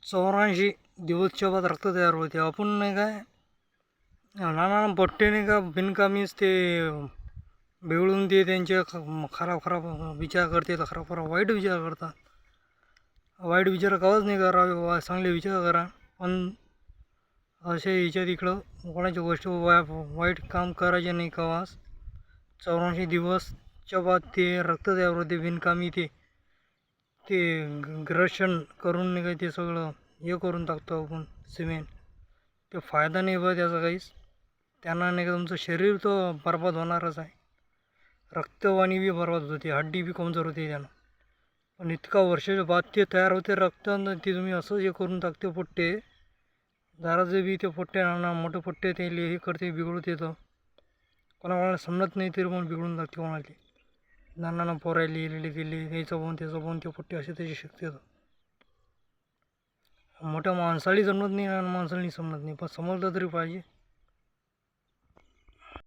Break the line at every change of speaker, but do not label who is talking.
84 दिवसच्या बाद रक्त तयार होते. आपण नाही काय नाना पट्टे नाही का बिनकामीच ते बिघडून ते त्यांचे खराब खराब विचार करते, तर खराब खराब वाईट विचार करतात. वाईट विचार कवाच नाही करावे, चांगले विचार करा. पण असे याच्यात इकडं कोणाची गोष्ट वाईट काम करायचे नाही कवाच. 84 दिवसच्या बाद ते रक्त तयार होते बिनकामी. ते ग्रशन करून नाही काय ते सगळं हे करून टाकतो आपण सिमेंट. ते फायदा नाही बा त्याचा काहीच. त्यांना नाही का तुमचं शरीर तर बरबाद होणारच आहे. रक्तवाणी बी बरबाद होते, हड्डी बी कमजोर होते त्यानं. पण इतका वर्षाच्या बाद ते तयार होते रक्त, ते तुम्ही असं हे करून टाकते पोट्टे. दाराचे बी ते पोट्टे नाना मोठे पोट्टे ते हे करते बिघडून येतं. कोणाकोणाला समजत नाही तरी पण बिघडून टाकते कोणाला. नाना पोरायला लिहिलेले गेले त्याचं पाहून त्याचं पाहून ते पोट्टे असे त्याची शक्ती येतं. मोठ्या माणसाळी जमत नाही, लहान माणसाला समजत नाही, पण समजलं तरी पाहिजे.